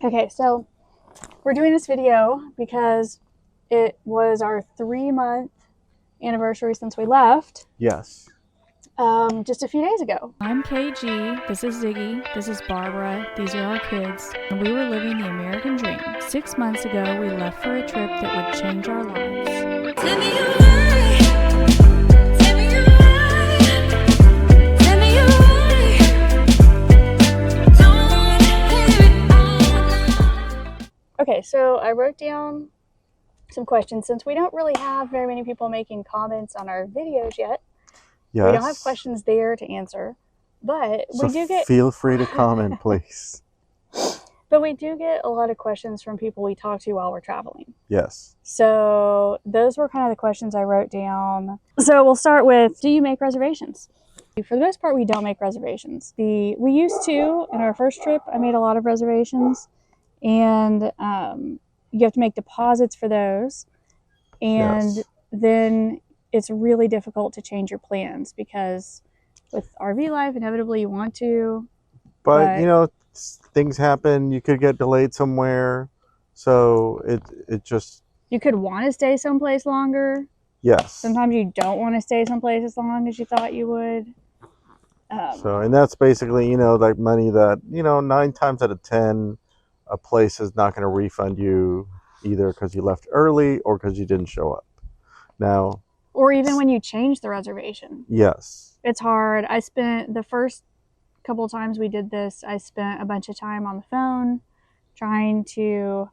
Okay, so we're doing this video because it was our 3-month anniversary since we left. Yes. Just a few days ago. I'm KG, this is Ziggy, this is Barbara, these are our kids, and we were living the American dream. 6 months ago, we left for a trip that would change our lives. Tell me you're right. Tell me you're right. Tell me you're right. Don't wanna hear it all now. Okay, so I wrote down some questions since we don't really have very many people making comments on our videos yet. Yes. We don't have questions there to answer, but So we do get feel free to comment, please. But we do get a lot of questions from people we talk to while we're traveling. Yes. So those were kind of the questions I wrote down. So we'll start with, do you make reservations? For the most part, we don't make reservations. We used to. In our first trip, I made a lot of reservations, and you have to make deposits for those. And Yes. then it's really difficult to change your plans because with RV life, inevitably you want to. But you know, things happen. You could get delayed somewhere, so it just. You could want to stay someplace longer. Yes. Sometimes you don't want to stay someplace as long as you thought you would. So, and that's basically, you know, like money that, you know, 9 times out of 10, a place is not going to refund you either because you left early or because you didn't show up. Now. Or even when you change the reservation. Yes. It's hard. I spent the first couple of times we did this, I spent a bunch of time on the phone trying to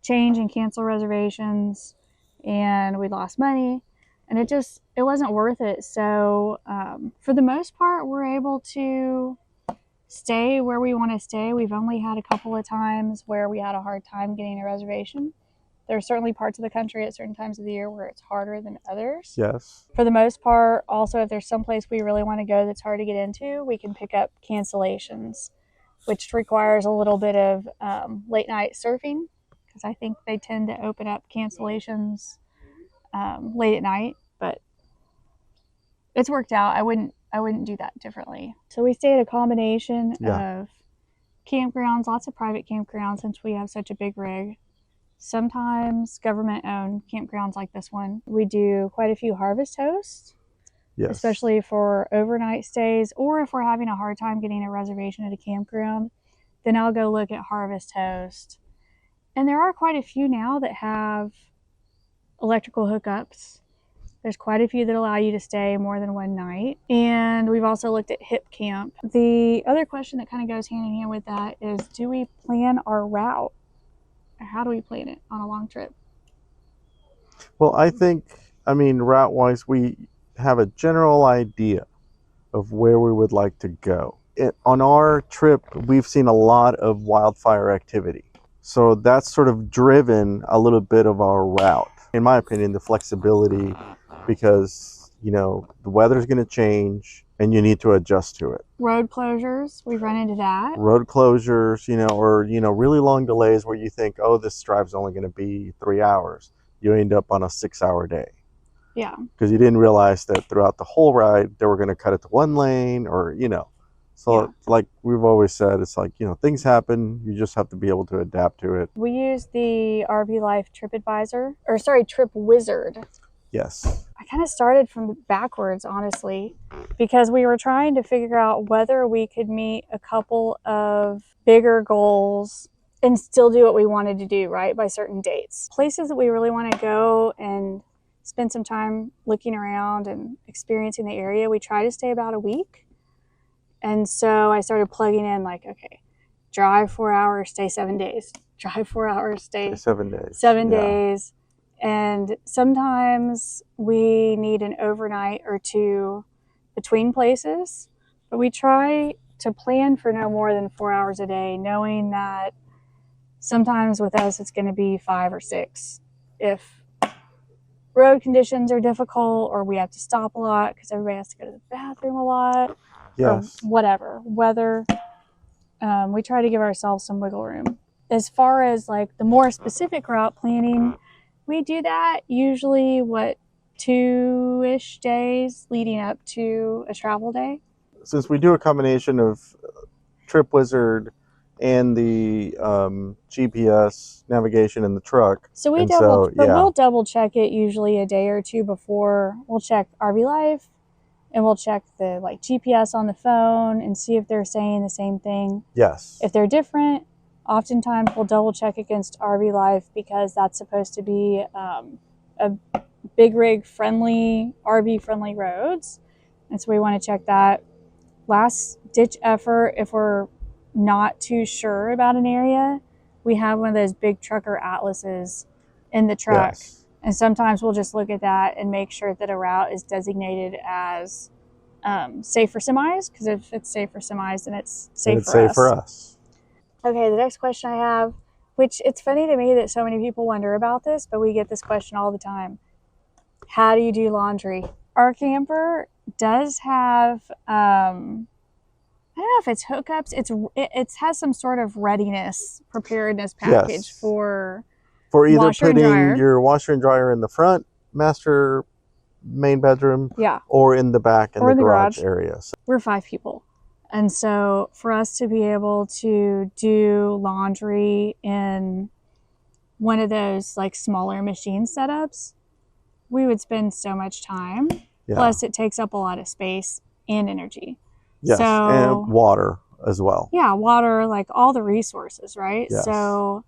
change and cancel reservations, and we lost money, and it wasn't worth it. So for the most part, we're able to stay where we want to stay. We've only had a couple of times where we had a hard time getting a reservation. There are certainly parts of the country at certain times of the year where it's harder than others. Yes. For the most part, also, if there's someplace we really want to go that's hard to get into, we can pick up cancellations, which requires a little bit of late night surfing, because I think they tend to open up cancellations late at night. But it's worked out. I wouldn't do that differently. So we stay at a combination of campgrounds, lots of private campgrounds since we have such a big rig. Sometimes government-owned campgrounds like this one. We do quite a few harvest hosts, yes, especially for overnight stays, or if we're having a hard time getting a reservation at a campground, then I'll go look at harvest host. And there are quite a few now that have electrical hookups. There's quite a few that allow you to stay more than one night. And we've also looked at hip camp. The other question that kind of goes hand in hand with that is, do we plan our route? How do we plan it on a long trip? Well, I mean, route-wise, we have a general idea of where we would like to go. On our trip, we've seen a lot of wildfire activity. So that's sort of driven a little bit of our route. In my opinion, the flexibility, because, you know, the weather's going to change and you need to adjust to it. Road closures, we've run into that. Road closures, you know, or, you know, really long delays where you think, oh, this drive's only going to be 3 hours. You end up on a 6-hour day. Yeah. Because you didn't realize that throughout the whole ride, they were going to cut it to one lane, or, you know. So, like we've always said, it's like, you know, things happen. You just have to be able to adapt to it. We use the RV Life Trip Wizard. Yes. I kind of started from backwards, honestly, because we were trying to figure out whether we could meet a couple of bigger goals and still do what we wanted to do, right, by certain dates. Places that we really want to go and spend some time looking around and experiencing the area, we try to stay about a week. And so I started plugging in, like, okay, drive 4 hours, stay 7 days. Drive 4 hours, stay 7 days. 7 days. And sometimes we need an overnight or two between places, but we try to plan for no more than 4 hours a day, knowing that sometimes with us it's going to be 5 or 6 if road conditions are difficult or we have to stop a lot because everybody has to go to the bathroom a lot. Yes. Or whatever weather. We try to give ourselves some wiggle room. As far as like the more specific route planning, we do that usually 2-ish days leading up to a travel day. Since we do a combination of Trip Wizard and the GPS navigation in the truck. So we and double, so, but yeah. we'll double check it usually a day or two before. We'll check RV Life, and we'll check the like GPS on the phone and see if they're saying the same thing. Yes. If they're different, oftentimes we'll double check against RV Life because that's supposed to be a big rig friendly, RV friendly roads, and so we want to check that. Last ditch effort, if we're not too sure about an area, we have one of those big trucker atlases in the truck. Yes. And sometimes we'll just look at that and make sure that a route is designated as safe for semis, because if it's safe for semis, then it's safe It's safe for us. Okay, the next question I have, which it's funny to me that so many people wonder about this, but we get this question all the time. How do you do laundry? Our camper does have, I don't know if it's hookups. It has some sort of readiness, preparedness package Yes. for either washer and putting dryer. your washer and dryer in the front master main bedroom, Yeah, or in the back in or the in the garage garage. area. So, We're 5 people. And so for us to be able to do laundry in one of those like smaller machine setups, we would spend so much time. yeah. Plus it takes up a lot of space and energy. Yes, So, and water as well. Yeah, water, like all the resources, right? Yes. So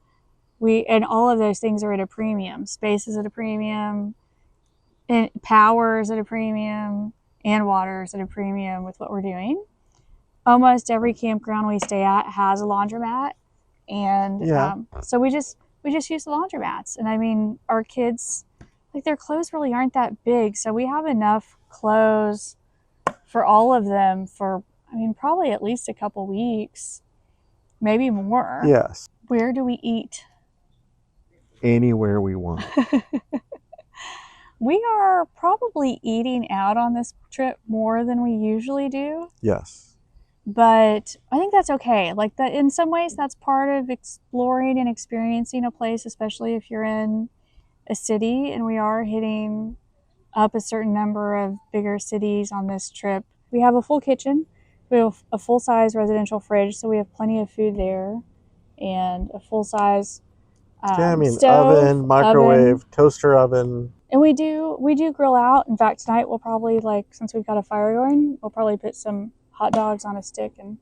and all of those things are at a premium. Space is at a premium, and power is at a premium, and water is at a premium with what we're doing. Almost every campground we stay at has a laundromat, and Yeah. So we just use the laundromats. And I mean, our kids, like, their clothes really aren't that big, so we have enough clothes for all of them for, I mean, probably at least a couple weeks, maybe more. Yes. Where do we eat? Anywhere we want. We are probably eating out on this trip more than we usually do. Yes. But I think that's okay. Like, that, in some ways, that's part of exploring and experiencing a place, especially if you're in a city. And we are hitting up a certain number of bigger cities on this trip. We have a full kitchen. We have a full-size residential fridge, so we have plenty of food there, and a full-size stove, oven, microwave, oven. toaster oven. And we do grill out. In fact, tonight we'll probably, like, since we've got a fire going, we'll probably put some hot dogs on a stick and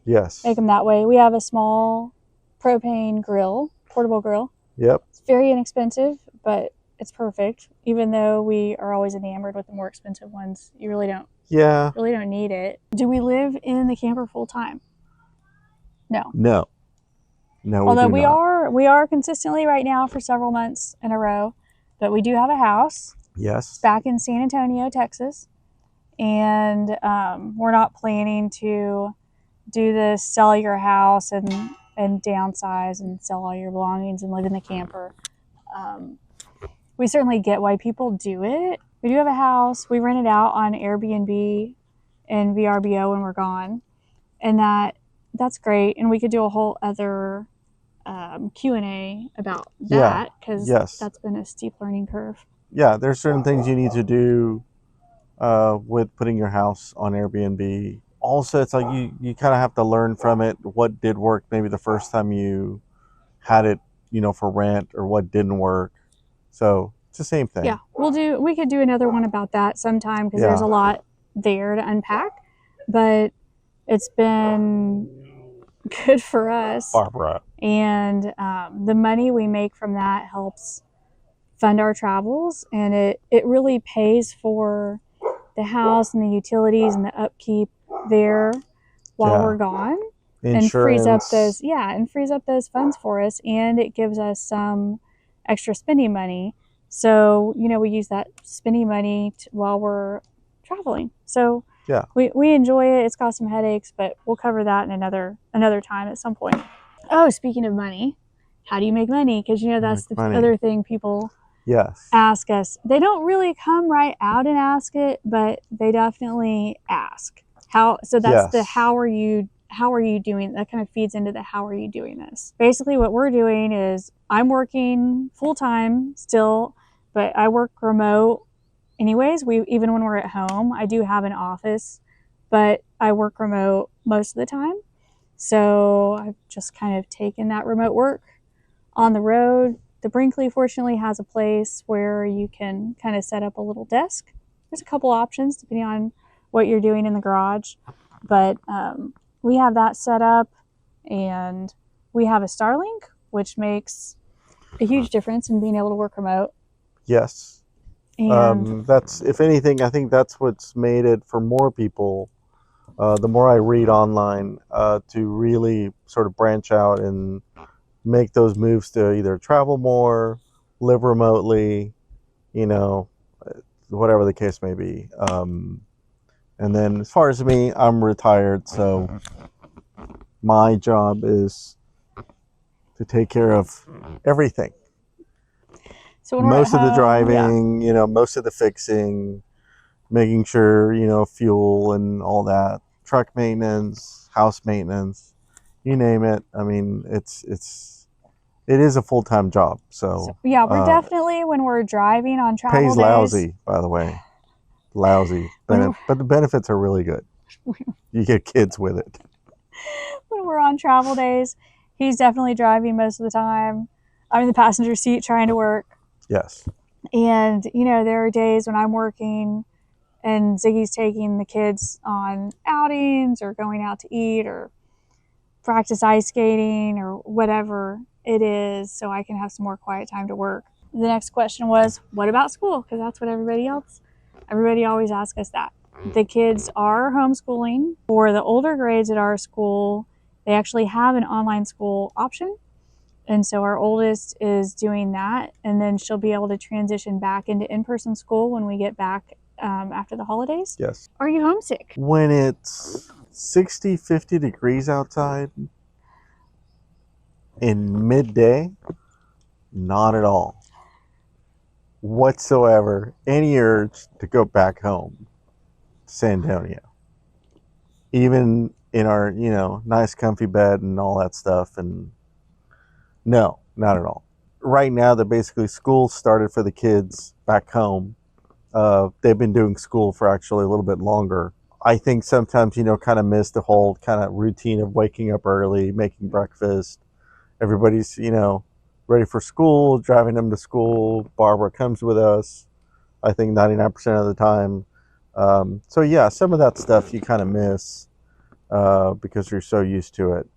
Yes. make them that way. We have a small propane grill, portable grill. Yep. It's very inexpensive, but it's perfect. Even though we are always enamored with the more expensive ones, you really don't need it. Do we live in the camper full time? No. No. Although we are consistently right now for several months in a row, but we do have a house. Yes. It's back in San Antonio, Texas, and we're not planning to do this, sell your house and downsize and sell all your belongings and live in the camper. We certainly get why people do it. We do have a house. We rent it out on Airbnb and VRBO when we're gone, and that's great. And we could do a whole other Q&A about that, because that's been a steep learning curve. Yeah, there's certain things you need to do with putting your house on Airbnb. Also, it's like you kind of have to learn from it what did work maybe the first time you had it, for rent, or what didn't work. So it's the same thing. Yeah, we could do another one about that sometime, because there's a lot there to unpack. But it's been good for us, Barbara. And the money we make from that helps fund our travels, and it really pays for the house and the utilities and the upkeep there while we're gone. Insurance. And frees up those funds for us, and it gives us some extra spending money. So, we use that spending money while we're traveling. So we enjoy it. It's got some headaches, but we'll cover that in another time at some point. Oh, speaking of money, how do you make money? Because that's the other thing people ask us. They don't really come right out and ask it, but they definitely ask. So that's the how are you doing? That kind of feeds into the how are you doing this. Basically what we're doing is, I'm working full-time still, but I work remote anyways. Even when we're at home, I do have an office, but I work remote most of the time. So I've just kind of taken that remote work on the road. The Brinkley fortunately has a place where you can kind of set up a little desk. There's a couple options depending on what you're doing in the garage, but we have that set up, and we have a Starlink, which makes a huge difference in being able to work remote. Yes. And That's, if anything, I think that's what's made it for more people. The more I read online, to really sort of branch out and make those moves to either travel more, live remotely, whatever the case may be. And then as far as me, I'm retired, so my job is to take care of everything. so when we're Most at of the home, driving, most of the fixing, making sure, fuel and all that, truck maintenance, house maintenance, you name it. I mean, it is a full-time job. So we're definitely, when we're driving on travel pays days, lousy, by the way. Lousy. But the benefits are really good. You get kids with it. when we're on travel days, he's definitely driving most of the time. I'm in the passenger seat trying to work. Yes. And, there are days when I'm working and Ziggy's taking the kids on outings or going out to eat or practice ice skating or whatever it is, so I can have some more quiet time to work. The next question was, what about school? Because that's what everybody always asks us that. The kids are homeschooling. For the older grades at our school, they actually have an online school option. And so our oldest is doing that, and then she'll be able to transition back into in-person school when we get back after the holidays. Yes. Are you homesick? When it's 60, 50 degrees outside in midday, not at all. Whatsoever. Any urge to go back home to San Antonio. Even in our, nice comfy bed and all that stuff. And no, not at all. Right now, they're basically, school started for the kids back home. They've been doing school for actually a little bit longer. I think sometimes, kind of miss the whole kind of routine of waking up early, making breakfast. Everybody's, ready for school, driving them to school. Barbara comes with us, I think 99% of the time. So yeah, some of that stuff you kind of miss because you're so used to it.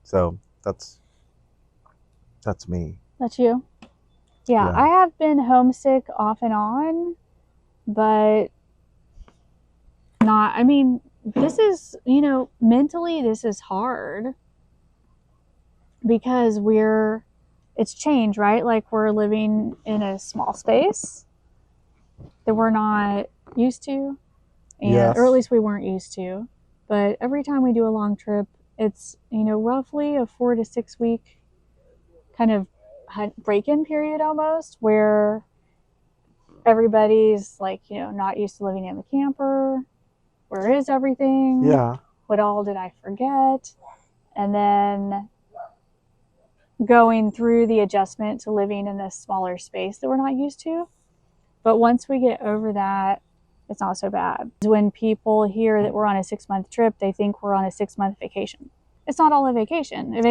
So that's me. That's you? Yeah, I have been homesick off and on, but not, this is, mentally this is hard because it's change, right? Like, we're living in a small space that we're not used to, or at least we weren't used to. But every time we do a long trip, it's, roughly a 4 to 6 week kind of break-in period almost, where everybody's like, not used to living in the camper. Where is everything? Yeah. What all did I forget? And then going through the adjustment to living in this smaller space that we're not used to. But once we get over that, it's not so bad. When people hear that we're on a 6-month trip, they think we're on a 6-month vacation. It's not all a vacation. A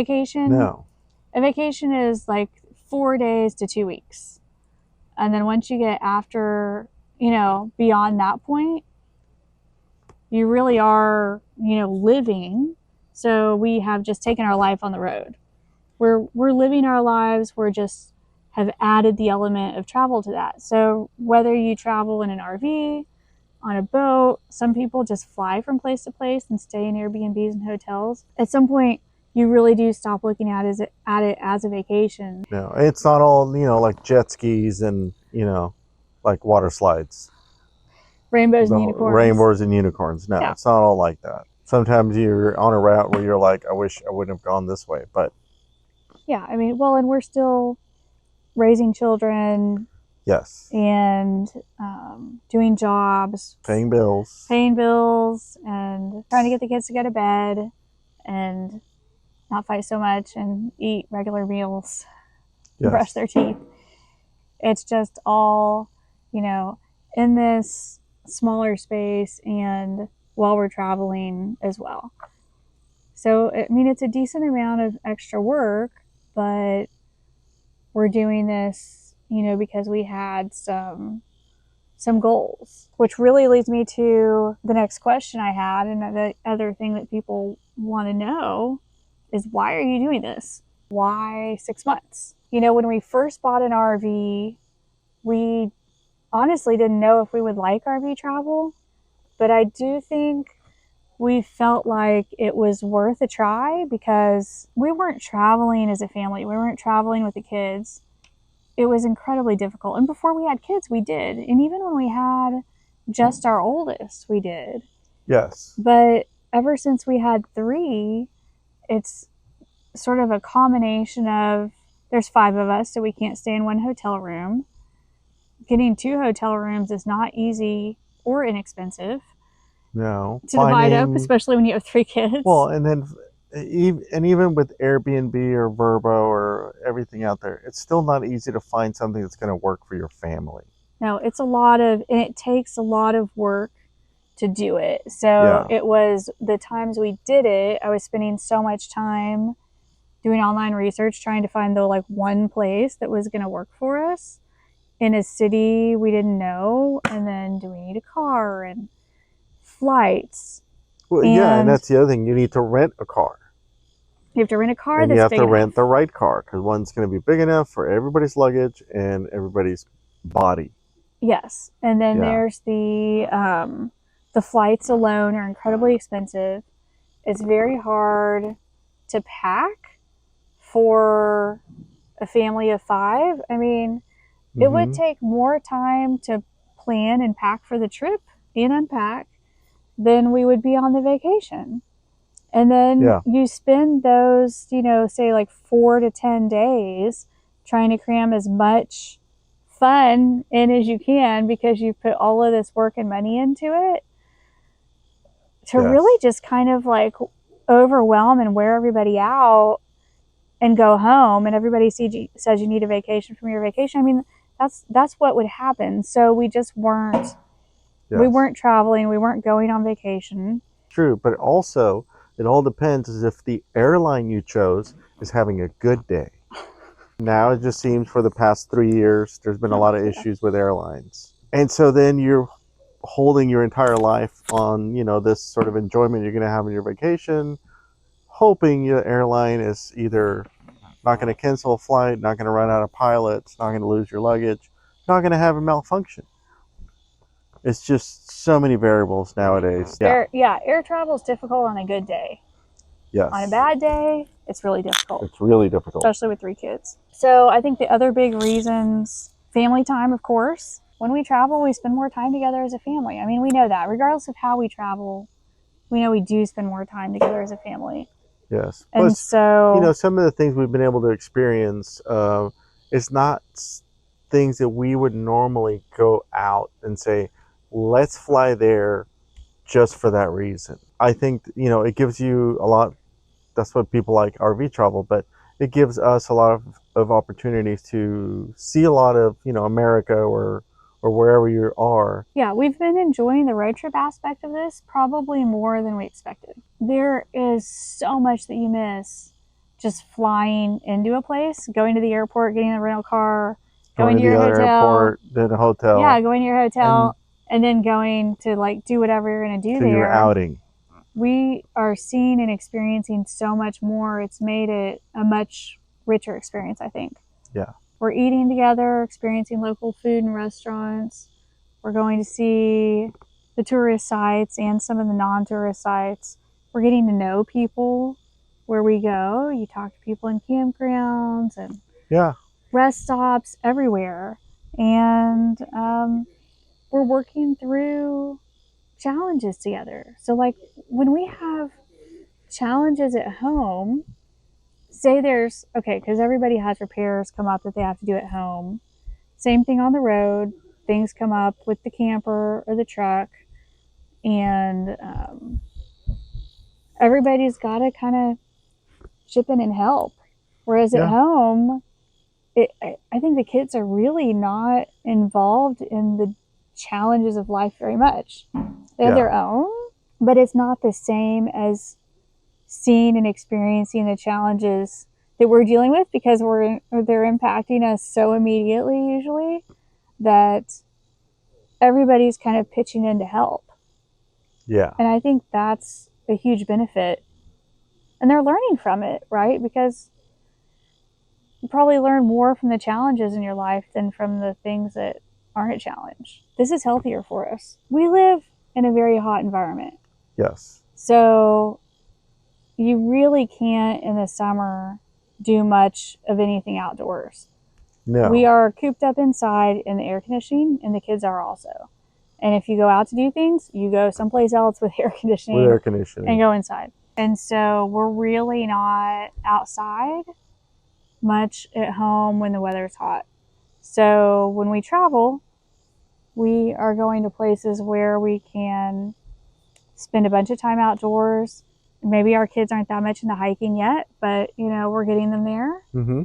vacation is like 4 days to 2 weeks. And then once you get after, beyond that point, you really are, living. So we have just taken our life on the road. We're living our lives. We're just have added the element of travel to that. So whether you travel in an RV, on a boat, some people just fly from place to place and stay in Airbnbs and hotels. At some point, you really do stop looking at it as a vacation. No, it's not all, like jet skis and, like water slides. Rainbows and unicorns. Rainbows and unicorns. No, It's not all like that. Sometimes you're on a route where you're like, I wish I wouldn't have gone this way. But yeah, and we're still raising children. Yes. And doing jobs. Paying bills. And trying to get the kids to go to bed and not fight so much and eat regular meals. Yes. Brush their teeth. It's just all, in this smaller space and while we're traveling as well. So, I mean, it's a decent amount of extra work, but we're doing this, because we had some goals, which really leads me to the next question I had. And the other thing that people want to know is, why are you doing this? Why 6 months? When we first bought an RV, we honestly didn't know if we would like RV travel, but I do think we felt like it was worth a try because we weren't traveling as a family. We weren't traveling with the kids. It was incredibly difficult. And before we had kids, we did. And even when we had just our oldest, we did. Yes. But ever since we had 3, it's sort of a combination of, there's 5 of us, so we can't stay in one hotel room. Getting 2 hotel rooms is not easy or inexpensive. No. To divide up, especially when you have 3 kids. Well, and then even with Airbnb or Vrbo or everything out there, it's still not easy to find something that's going to work for your family. No, it's and it takes a lot of work to do it. So It was the times we did it, I was spending so much time doing online research, trying to find the one place that was going to work for us in a city we didn't know. And then, do we need a car and flights? Well, and that's the other thing. You need to rent a car. You have to rent a car, and you have to rent the right car, because one's going to be big enough for everybody's luggage and everybody's body. Yes, and then there's the flights alone are incredibly expensive. It's very hard to pack for a family of 5. I mean, it would take more time to plan and pack for the trip and unpack than we would be on the vacation. And then you spend those, say 4 to 10 days trying to cram as much fun in as you can, because you put all of this work and money into it, to really just kind of overwhelm and wear everybody out and go home, and everybody says you need a vacation from your vacation. I mean, that's what would happen. So we just weren't we weren't traveling, we weren't going on vacation. True, but also it all depends as if the airline you chose is having a good day. Now it just seems for the past 3 years there's been a lot of issues with airlines, and so then you're holding your entire life on this sort of enjoyment you're going to have on your vacation, hoping your airline is either not going to cancel a flight, not going to run out of pilots, not going to lose your luggage, not going to have a malfunction. It's just so many variables nowadays. Air travel is difficult on a good day. Yes. On a bad day, it's really difficult. It's really difficult. Especially with 3 kids. So I think the other big reasons, family time, of course. When we travel, we spend more time together as a family. I mean, we know that. Regardless of how we travel, we know we do spend more time together as a family. Yes. And plus, so, some of the things we've been able to experience, it's not things that we would normally go out and say, let's fly there just for that reason. I think, it gives you a lot. That's what people like RV travel, but it gives us a lot of opportunities to see a lot of, America or wherever you are. Yeah, we've been enjoying the road trip aspect of this probably more than we expected. There is so much that you miss just flying into a place, going to the airport, getting a rental car, going to your hotel. Airport, then a hotel. Yeah, going to your hotel, and then going to do whatever you're going to do there. To your outing. We are seeing and experiencing so much more. It's made it a much richer experience, I think. Yeah. We're eating together, experiencing local food and restaurants. We're going to see the tourist sites and some of the non-tourist sites. We're getting to know people where we go. You talk to people in campgrounds and rest stops everywhere. And we're working through challenges together. So when we have challenges at home, say because everybody has repairs come up that they have to do at home. Same thing on the road. Things come up with the camper or the truck, and everybody's got to kind of chip in and help. Whereas at home, I think the kids are really not involved in the challenges of life very much. They have their own, but it's not the same as seeing and experiencing the challenges that we're dealing with, because they're impacting us so immediately usually, that everybody's kind of pitching in to help. Yeah. And I think that's a huge benefit. And they're learning from it, right? Because you probably learn more from the challenges in your life than from the things that aren't a challenge. This is healthier for us. We live in a very hot environment. Yes. So you really can't in the summer do much of anything outdoors. No. We are cooped up inside in the air conditioning, and the kids are also. And if you go out to do things, you go someplace else with air conditioning, With air conditioning. and go inside. And so we're really not outside much at home when the weather's hot. So when we travel, we are going to places where we can spend a bunch of time outdoors. Maybe our kids aren't that much into hiking yet, but we're getting them there. Mm-hmm.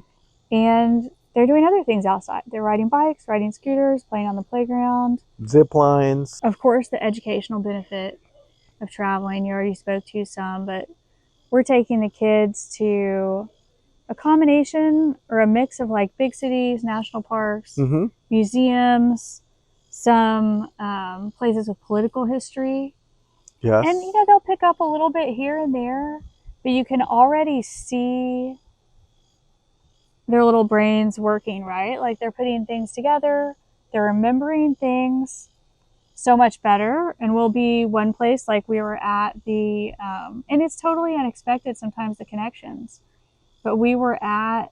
And they're doing other things outside. They're riding bikes, riding scooters, playing on the playground. Zip lines. Of course, the educational benefit of traveling, you already spoke to some, but we're taking the kids to a combination or a mix of like big cities, national parks, Mm-hmm. museums, some places with political history. Yes. And they'll pick up a little bit here and there, but you can already see their little brains working, right? Like they're putting things together, they're remembering things so much better. And we'll be one place, like we were at the and it's totally unexpected sometimes, the connections, but we were at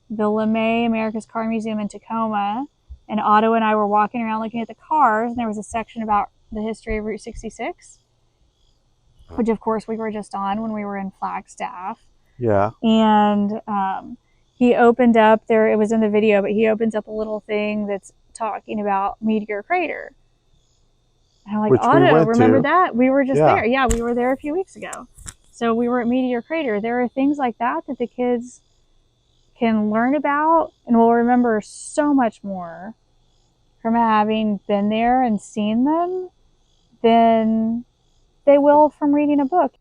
the LeMay America's Car Museum in Tacoma, and Otto and I were walking around looking at the cars, and there was a section about the history of Route 66, which of course we were just on when we were in Flagstaff. Yeah. And he opened up there, it was in the video, but he opens up a little thing that's talking about Meteor Crater. And I'm like, Which we Otto, went remember to. that? We were just Yeah. there. Yeah, we were there a few weeks ago. So we were at Meteor Crater. There are things like that that the kids can learn about and will remember so much more from having been there and seen them than they will from reading a book.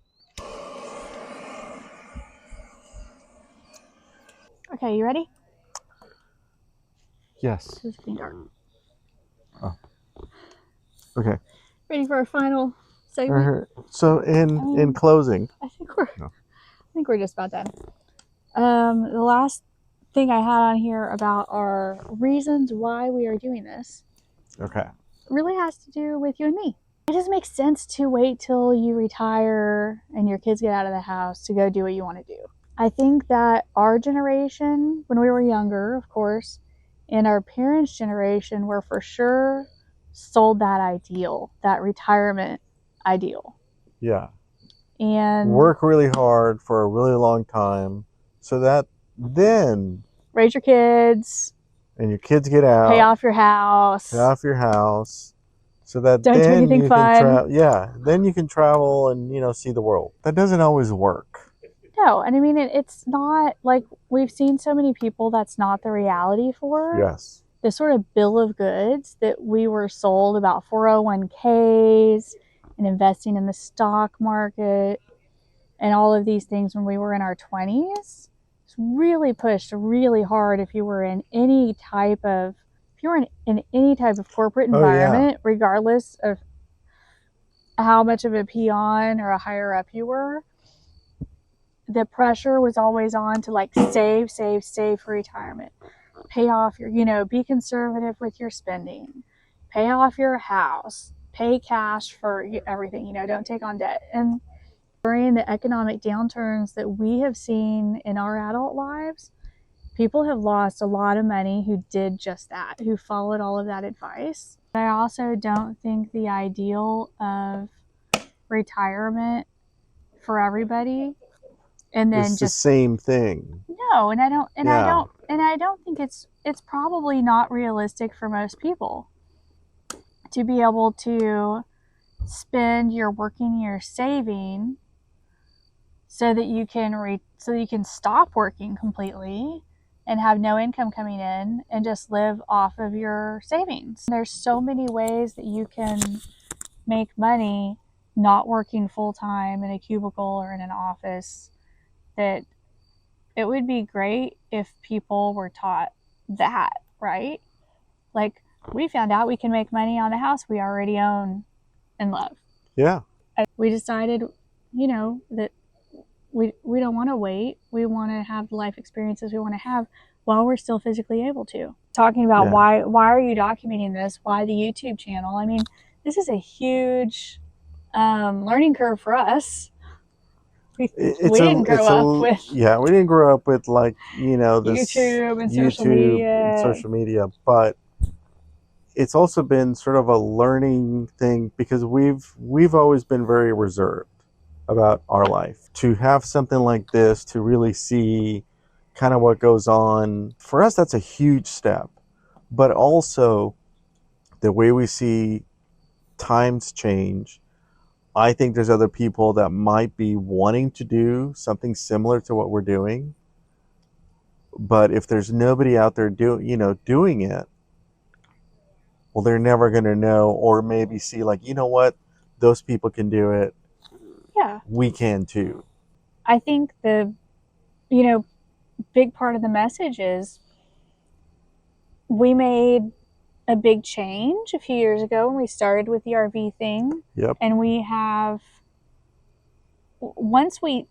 Okay, you ready? Yes. It's getting dark. Oh. Okay. Ready for our final segment? So in closing, I think we're just about done. The last thing I had on here about our reasons why we are doing this, okay, really has to do with you and me. It doesn't make sense to wait till you retire and your kids get out of the house to go do what you want to do. I think that our generation, when we were younger, of course, and our parents' generation were for sure sold that ideal, that retirement ideal. Yeah. And work really hard for a really long time so that then raise your kids, and your kids get out, pay off your house, so that don't do then anything you fun. can travel. Yeah, then you can travel and see the world. That doesn't always work. No, and I mean it's not like we've seen so many people that's not the reality for. Yes. The sort of bill of goods that we were sold about 401ks and investing in the stock market and all of these things when we were in our 20s. It's really pushed really hard if you were in any type of corporate environment, regardless of how much of a peon or a higher up you were. The pressure was always on to like save for retirement. Pay off your, be conservative with your spending. Pay off your house. Pay cash for everything, don't take on debt. And during the economic downturns that we have seen in our adult lives, people have lost a lot of money who did just that, who followed all of that advice. I also don't think the ideal of retirement for everybody and then it's just the same thing. No, and I don't think it's probably not realistic for most people to be able to spend your working year saving so that you can stop working completely and have no income coming in and just live off of your savings. There's so many ways that you can make money not working full time in a cubicle or in an office, that it would be great if people were taught that, right? Like, we found out we can make money on the house we already own and love. Yeah. We decided, that we don't want to wait. We want to have the life experiences we want to have while we're still physically able to. Talking about why are you documenting this? Why the YouTube channel? I mean, this is a huge learning curve for us. We didn't grow up with we didn't grow up with this YouTube and social media, but it's also been sort of a learning thing because we've always been very reserved about our life. To have something like this, to really see kind of what goes on, for us that's a huge step. But also the way we see times change, I think there's other people that might be wanting to do something similar to what we're doing. But if there's nobody out there doing it, well, they're never going to know, or maybe see like, you know what, those people can do it. Yeah. We can too. I think the, big part of the message is we made a big change a few years ago when we started with the RV thing. Yep. And we have, once we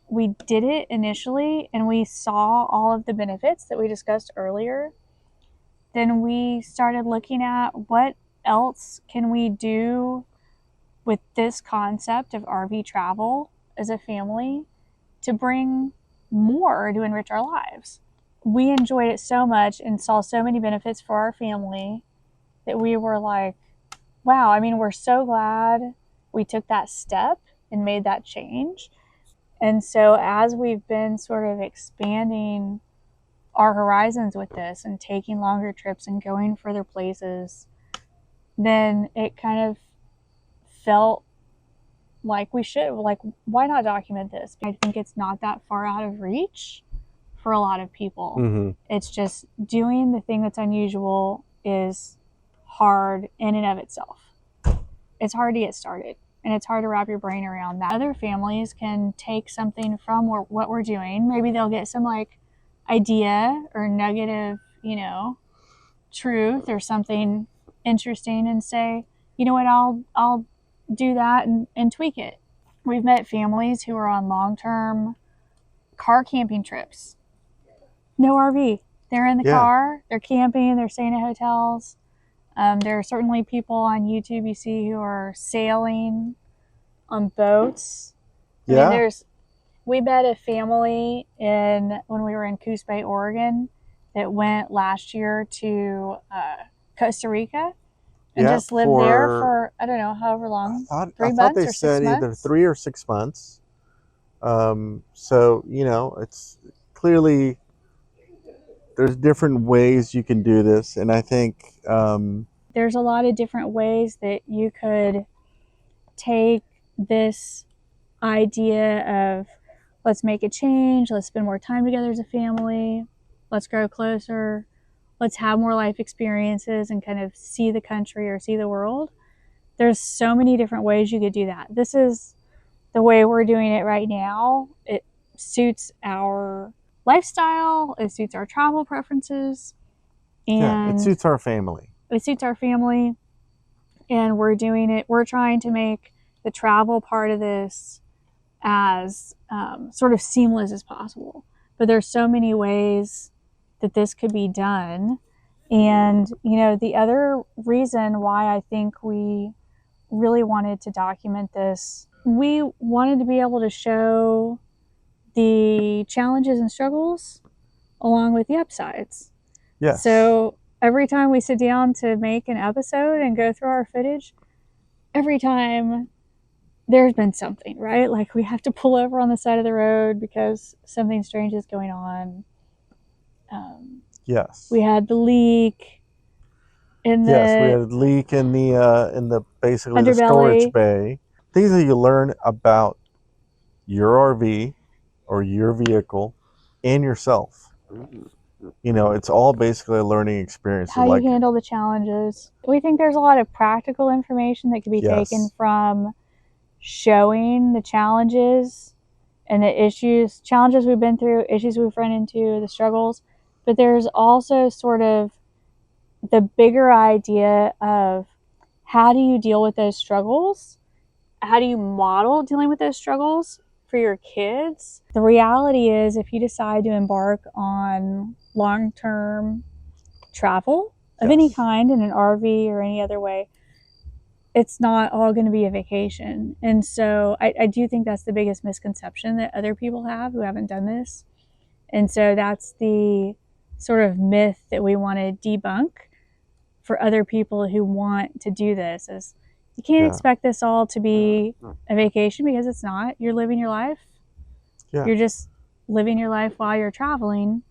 did it initially and we saw all of the benefits that we discussed earlier, then we started looking at what else can we do with this concept of RV travel as a family to bring more to enrich our lives. We enjoyed it so much and saw so many benefits for our family that we were like, wow, I mean, we're so glad we took that step and made that change. And so as we've been sort of expanding our horizons with this and taking longer trips and going further places, then it kind of felt like we should, like, why not document this? I think it's not that far out of reach for a lot of people. Mm-hmm. It's just doing the thing that's unusual is hard in and of itself. It's hard to get started and it's hard to wrap your brain around that. Other families can take something from what we're doing. Maybe they'll get some like idea or nugget of, truth or something interesting and say, you know what, I'll do that and tweak it. We've met families who are on long-term car camping trips. No RV. They're in the car, they're camping, they're staying at hotels. There are certainly people on YouTube you see who are sailing on boats. I mean, we met a family when we were in Coos Bay, Oregon, that went last year to Costa Rica and just lived there for, I don't know, however long. I thought they said either 3 or 6 months. So, it's clearly there's different ways you can do this. And I think there's a lot of different ways that you could take this idea of let's make a change, let's spend more time together as a family, let's grow closer, let's have more life experiences and kind of see the country or see the world. There's so many different ways you could do that. This is the way we're doing it right now. It suits our lifestyle, it suits our travel preferences, and it suits our family. It suits our family, and we're doing it. We're trying to make the travel part of this as sort of seamless as possible. But there's so many ways that this could be done. And, the other reason why I think we really wanted to document this, we wanted to be able to show the challenges and struggles along with the upsides. Yes. So every time we sit down to make an episode and go through our footage, every time there's been something, right? Like we have to pull over on the side of the road because something strange is going on. Yes. We had the leak in the we had a leak in the basically underbelly. The storage bay. Things that you learn about your RV or your vehicle and yourself. It's all basically a learning experience. How you handle the challenges. We think there's a lot of practical information that could be taken from showing the challenges and the challenges we've been through, issues we've run into, the struggles, but there's also sort of the bigger idea of how do you deal with those struggles? How do you model dealing with those struggles for your kids? The reality is, if you decide to embark on long-term travel of any kind in an RV or any other way, it's not all going to be a vacation. And so I do think that's the biggest misconception that other people have who haven't done this. And so that's the sort of myth that we want to debunk for other people who want to do this. Is you can't expect this all to be a vacation, because it's not. You're living your life. You're just living your life while you're traveling.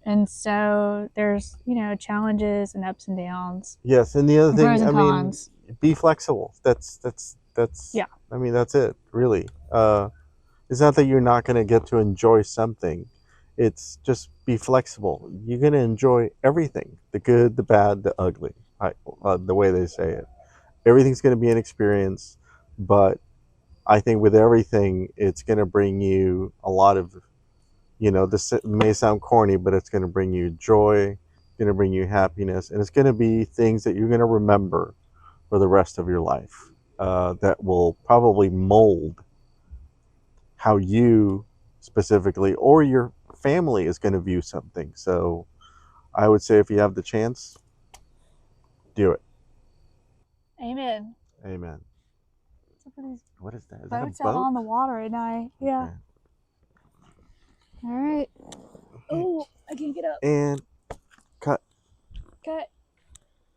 And so there's, challenges and ups and downs. Yes, and the other thing, pros and cons. Be flexible. That's Yeah. I mean, that's it, really. It's not that you're not going to get to enjoy something. It's just be flexible. You're going to enjoy everything, the good, the bad, the ugly, the way they say it. Everything's going to be an experience, but I think with everything, it's going to bring you a lot of, this may sound corny, but it's going to bring you joy, going to bring you happiness, and it's going to be things that you're going to remember for the rest of your life, that will probably mold how you specifically or your family is going to view something. So I would say, if you have the chance, do it. Amen. Amen. What is that? Is that a Boats boat? out on the water at night. Yeah. Okay. All right. Oh, I can't get up. And cut. Cut.